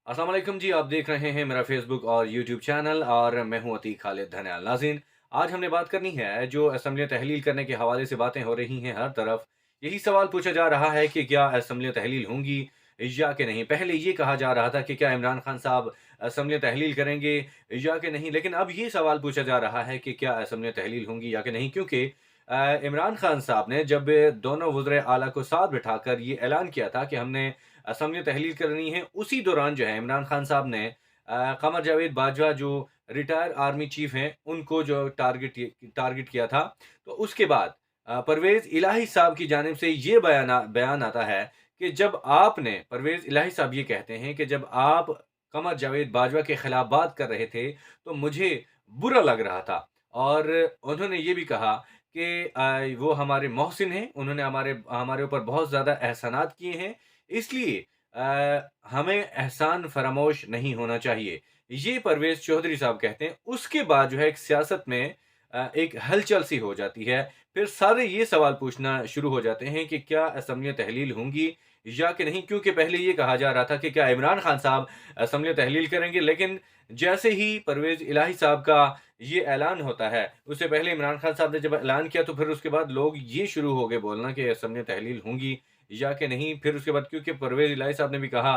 अस्सलाम वालेकुम जी, आप देख रहे हैं मेरा फ़ेसबुक और यूट्यूब चैनल और मैं हूँ अतीक खालिद धन्याल। नाज़रीन, आज हमने बात करनी है जो असेंबलियाँ तहलील करने के हवाले से बातें हो रही हैं हर तरफ। यही सवाल पूछा जा रहा है कि क्या असेंबलियाँ तहलील होंगी या कि नहीं? पहले ये कहा जा रहा था कि क्या इमरान खान साहब असेंबलियाँ तहलील करेंगे या कि नहीं? लेकिन अब ये सवाल पूछा जा रहा है कि क्या असेंबलियाँ तहलील होंगी या कि नहीं? क्योंकि इमरान खान साहब ने जब दोनों वज़ीर आला को साथ बिठाकर ये ऐलान किया था कि हमने असेंबली तहलील करनी है, उसी दौरान जो है इमरान खान साहब ने कमर जावेद बाजवा जो रिटायर आर्मी चीफ हैं, उनको जो टारगेट किया था। तो उसके बाद परवेज़ इलाही साहब की जानिब से ये बयान आता है कि जब आपने परवेज़ इलाही साहब ये कहते हैं कि जब आप कमर जावेद बाजवा के खिलाफ बात कर रहे थे, तो मुझे बुरा लग रहा था। और उन्होंने ये भी कहा कि वो हमारे मोहसिन हैं, उन्होंने हमारे हमारे ऊपर बहुत ज़्यादा एहसानात किए हैं, इसलिए हमें एहसान फरामोश नहीं होना चाहिए। ये परवेज़ चौधरी साहब कहते हैं। उसके बाद जो है एक सियासत में एक हलचल सी हो जाती है। फिर सारे ये सवाल पूछना शुरू हो जाते हैं कि क्या असेंबलियाँ तहलील होंगी या कि नहीं? क्योंकि पहले ये कहा जा रहा था कि क्या इमरान खान साहब असेंबलियाँ तहलील करेंगे, लेकिन जैसे ही परवेज़ इलाही साहब का ये ऐलान होता है, उससे पहले इमरान खान साहब ने जब ऐलान किया तो फिर उसके बाद लोग ये शुरू हो गए बोलना कि असेंबलियाँ तहलील होंगी या कि नहीं। फिर उसके बाद क्योंकि परवेज़ इलाही साहब ने भी कहा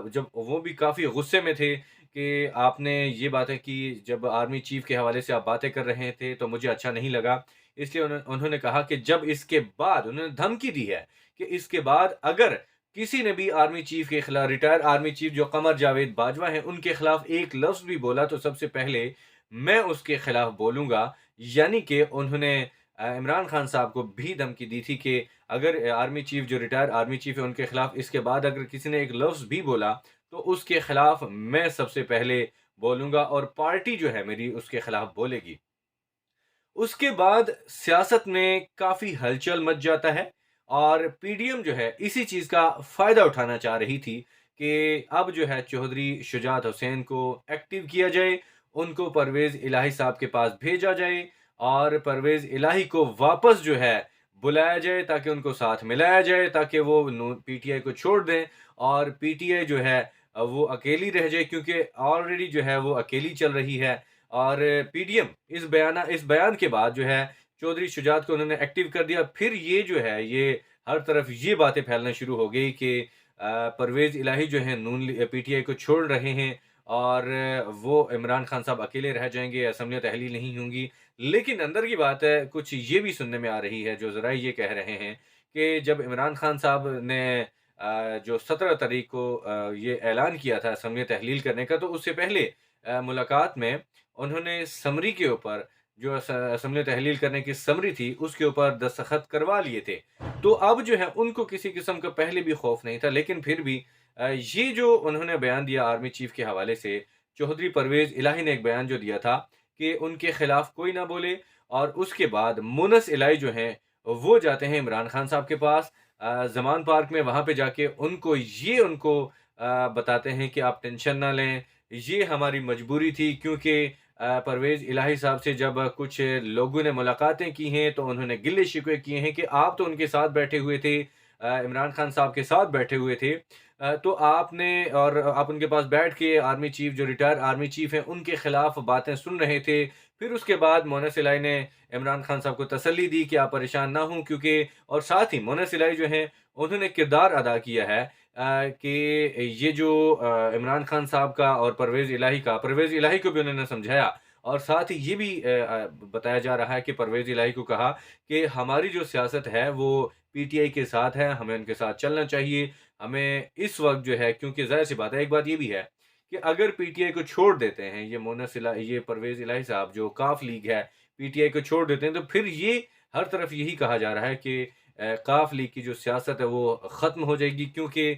जब वो भी काफ़ी गुस्से में थे कि आपने ये बातें की, जब आर्मी चीफ़ के हवाले से आप बातें कर रहे थे, तो मुझे अच्छा नहीं लगा। इसलिए उन्होंने कहा कि जब इसके बाद उन्होंने धमकी दी है कि इसके बाद अगर किसी ने भी आर्मी चीफ़ के खिलाफ, रिटायर्ड आर्मी चीफ़ जो कमर जावेद बाजवा हैं, उनके खिलाफ एक लफ्ज़ भी बोला, तो सबसे पहले मैं उसके खिलाफ बोलूँगा। यानी कि उन्होंने इमरान खान साहब को भी धमकी दी थी कि अगर आर्मी चीफ जो रिटायर्ड आर्मी चीफ है उनके खिलाफ इसके बाद अगर किसी ने एक लफ्ज़ भी बोला, तो उसके खिलाफ मैं सबसे पहले बोलूँगा और पार्टी जो है मेरी उसके खिलाफ बोलेगी। उसके बाद सियासत में काफ़ी हलचल मच जाता है और पीडीएम जो है इसी चीज़ का फ़ायदा उठाना चाह रही थी कि अब जो है चौधरी शुजात हुसैन को एक्टिव किया जाए, उनको परवेज़ इलाही साहब के पास भेजा जाए और परवेज़ इलाही को वापस जो है बुलाया जाए ताकि उनको साथ मिलाया जाए, ताकि वो पीटीआई को छोड़ दें और पीटीआई जो है वो अकेली रह जाए, क्योंकि ऑलरेडी जो है वो अकेली चल रही है। और पीडीएम इस बयान के बाद जो है चौधरी शुजात को उन्होंने एक्टिव कर दिया। फिर ये जो है ये हर तरफ ये बातें फैलना शुरू हो गई कि परवेज़ इलाही जो है पीटीआई को छोड़ रहे हैं और वो इमरान खान साहब अकेले रह जाएँगे, असेंबलियाँ तहलील नहीं होंगी। लेकिन अंदर की बात है, कुछ ये भी सुनने में आ रही है, जो ज़राए ये कह रहे हैं कि जब इमरान खान साहब ने जो 17 तारीख को ये ऐलान किया था असेंबलियाँ तहलील करने का, तो उससे पहले मुलाकात में उन्होंने समरी के ऊपर, जो असेंबली तहलील करने की समरी थी, उसके ऊपर दस्तखत करवा लिए थे। तो अब जो है उनको किसी किस्म का पहले भी खौफ नहीं था, लेकिन फिर भी ये जो उन्होंने बयान दिया आर्मी चीफ के हवाले से, चौधरी परवेज़ इलाही ने एक बयान जो दिया था कि उनके खिलाफ कोई ना बोले, और उसके बाद मुनस इलाही जो हैं, वो जाते हैं इमरान खान साहब के पास ज़मान पार्क में। वहाँ पे जाके उनको बताते हैं कि आप टेंशन ना लें, ये हमारी मजबूरी थी, क्योंकि परवेज़ इलाही साहब से जब कुछ लोगों ने मुलाकातें की हैं, तो उन्होंने गिले-शिकवे किए हैं कि आप तो उनके साथ बैठे हुए थे, इमरान खान साहब के साथ बैठे हुए थे। तो आपने और आप उनके पास बैठ के आर्मी चीफ़ जो रिटायर्ड आर्मी चीफ़ हैं, उनके खिलाफ बातें सुन रहे थे। फिर उसके बाद मोना सिलाई ने इमरान खान साहब को तसल्ली दी कि आप परेशान ना हों, क्योंकि और साथ ही मोना सिलाई जो हैं, उन्होंने किरदार अदा किया है कि ये जो इमरान खान साहब का और परवेज़ इलाही को भी उन्होंने समझाया, और साथ ही ये भी बताया जा रहा है कि परवेज़ इलाही को कहा कि हमारी जो सियासत है वो पीटीआई के साथ है, हमें उनके साथ चलना चाहिए। हमें इस वक़्त जो है, क्योंकि ज़ाहिर-सी बात है, एक बात ये भी है कि अगर पीटीआई को छोड़ देते हैं, ये परवेज़ इलाही साहब जो काफ लीग है, पीटीआई को छोड़ देते हैं, तो फिर ये हर तरफ यही कहा जा रहा है कि काफ लीग की जो सियासत है वो ख़त्म हो जाएगी, क्योंकि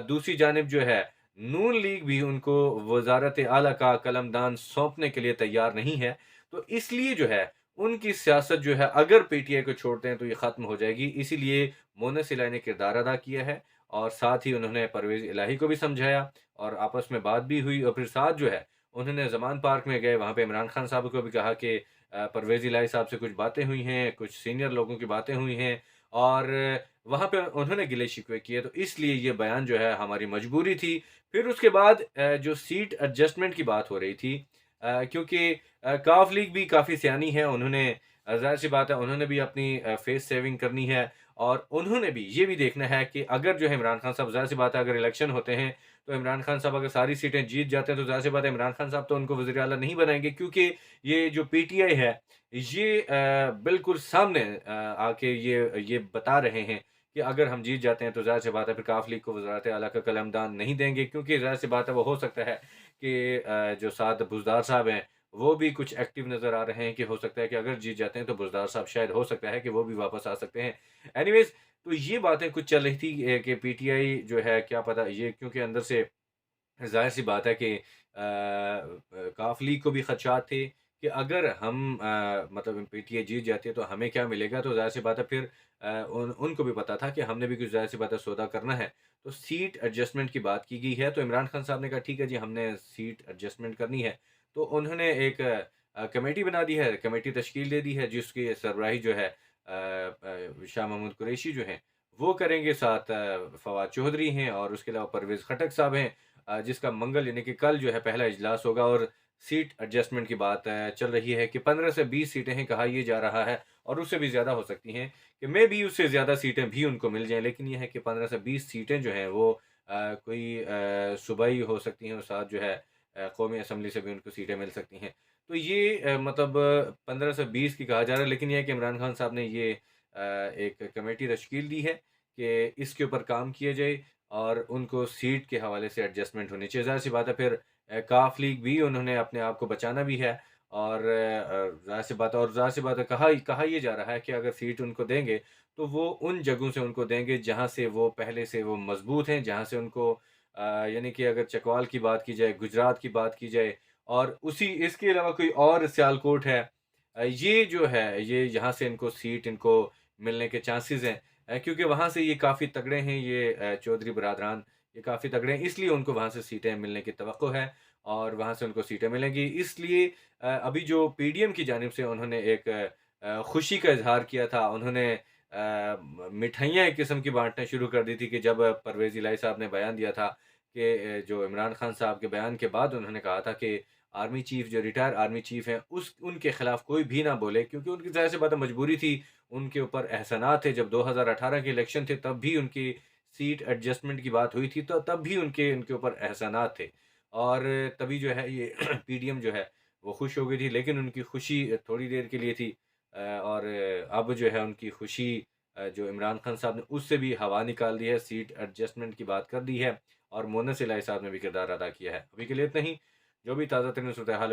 दूसरी जानिब जो है नून लीग भी उनको वज़ारत आला का कलमदान सौंपने के लिए तैयार नहीं है। तो इसलिए जो है उनकी सियासत जो है, अगर पीटीआई को छोड़ते हैं तो ये ख़त्म हो जाएगी। इसीलिए मोना इलाही ने किरदार अदा किया है और साथ ही उन्होंने परवेज़ इलाही को भी समझाया और आपस में बात भी हुई, और फिर साथ जो है उन्होंने ज़मान पार्क में गए, वहाँ पे इमरान खान साहब को भी कहा कि परवेज़ इलाही साहब से कुछ बातें हुई हैं, कुछ सीनियर लोगों की बातें हुई हैं, और वहाँ पे उन्होंने गिले-शिकवे किए, तो इसलिए ये बयान जो है हमारी मजबूरी थी। फिर उसके बाद जो सीट एडजस्टमेंट की बात हो रही थी क्योंकि काफ लीग भी काफ़ी सयानी है, उन्होंने ज़ाहिर-सी बात है उन्होंने भी अपनी फेस सेविंग करनी है और उन्होंने भी ये भी देखना है कि अगर जो है इमरान खान साहब ज़ाहिर-सी बात है अगर इलेक्शन होते हैं, तो इमरान खान साहब अगर सारी सीटें जीत जाते हैं, तो ज़ाहिर-सी बात है इमरान खान साहब तो उनको वज़ीर आला नहीं बनाएँगे क्योंकि ये जो पीटीआई है, ये बिल्कुल सामने आके ये बता रहे हैं कि अगर हम जीत जाते हैं तो ज़ाहिर-सी बात है फिर काफ लीग को वज़ारत आला का कलमदान नहीं देंगे क्योंकि ज़ाहिर-सी बात है वो हो सकता है कि जो साथ बुज़दार साहब हैं, वो भी कुछ एक्टिव नज़र आ रहे हैं कि हो सकता है कि अगर जीत जाते हैं तो बुज़दार साहब शायद हो सकता है कि वो भी वापस आ सकते हैं। एनीवेज़ तो ये बातें कुछ चल रही थी कि पीटीआई जो है क्या पता ये क्योंकि अंदर से ज़ाहिर-सी बात है कि काफ लीग को भी खदशात थे कि अगर हम मतलब पीटीआई जीत जाती है तो हमें क्या मिलेगा? तो ज़ाहिर-सी बात है फिर उनको भी पता था कि हमने भी कुछ ज़ाहिर-सी बात है सौदा करना है। तो सीट एडजस्टमेंट की बात की गई है, तो इमरान खान साहब ने कहा ठीक है जी हमने सीट एडजस्टमेंट करनी है। तो उन्होंने एक कमेटी बना दी है, कमेटी तश्कील दे दी है जिसकी सरबराही जो है शाह महमूद कुरैशी जो हैं, वो करेंगे, साथ फवाद चौधरी हैं और उसके अलावा परवेज़ खटक साहब हैं। जिसका मंगल यानी कि कल जो है पहला इजलास होगा और सीट एडजस्टमेंट की बात चल रही है कि 15 से 20 सीटें हैं, कहा ये जा रहा है और उससे भी ज़्यादा हो सकती हैं कि मेबी उससे ज़्यादा सीटें भी उनको मिल जाएँ। लेकिन ये है कि 15 से 20 सीटें जो हैं वो कोई सूबाई हो सकती हैं और साथ जो है कौमी असम्बली से भी उनको सीटें मिल सकती हैं। तो ये मतलब 15 से 20 की कहा जा रहा है, लेकिन ये है कि इमरान खान साहब ने ये एक कमेटी तश्कील दी है कि इसके ऊपर काम किया जाए और उनको सीट के हवाले से एडजस्टमेंट होनी चाहिए। ज़ाहिर-सी बात है फिर काफ लीग भी उन्होंने अपने आप को बचाना भी है और ज़ाहिर-सी बात है कहा ये जा रहा है कि अगर सीट उनको देंगे, तो वो उन जगहों से उनको देंगे जहाँ से वो पहले से वो मज़बूत हैं, जहाँ से उनको यानी कि अगर चकवाल की बात की जाए, गुजरात की बात की जाए और उसी इसके अलावा कोई और सियालकोट है ये जो है, ये यहाँ से इनको सीट इनको मिलने के चांसेज़ हैं क्योंकि वहाँ से ये काफ़ी तगड़े हैं ये चौधरी बरादरान, ये काफ़ी तगड़े हैं इसलिए उनको वहाँ से सीटें मिलने की तवक्को है और वहाँ से उनको सीटें मिलेंगी। इसलिए अभी जो पीडीएम की जानिब से उन्होंने एक खुशी का इज़हार किया था, उन्होंने मिठाइयाँ एक किस्म की बाँटना शुरू कर दी थी कि जब परवेज़ इलाही साहब ने बयान दिया था कि जो इमरान खान साहब के बयान के बाद उन्होंने कहा था कि आर्मी चीफ़ जो रिटायर आर्मी चीफ़ हैं, उस उनके खिलाफ कोई भी ना बोले क्योंकि उनकी ज़ाहिर-सी बात है मजबूरी थी, उनके ऊपर एहसानात थे। जब 2018 के इलेक्शन थे तब भी उनकी सीट एडजस्टमेंट की बात हुई थी, तो तब भी उनके उनके ऊपर एहसानात थे और तभी जो है ये पीडीएम जो है वो खुश हो गई थी, लेकिन उनकी खुशी थोड़ी देर के लिए थी और अब जो है उनकी खुशी जो इमरान खान साहब ने उससे भी हवा निकाल दी है, सीट एडजस्टमेंट की बात कर दी है और मोनस इलाही साहब ने भी किरदार अदा किया है। अभी के लिए इतना ही, जो भी ताज़ा तरीन सूरत-ए-हाल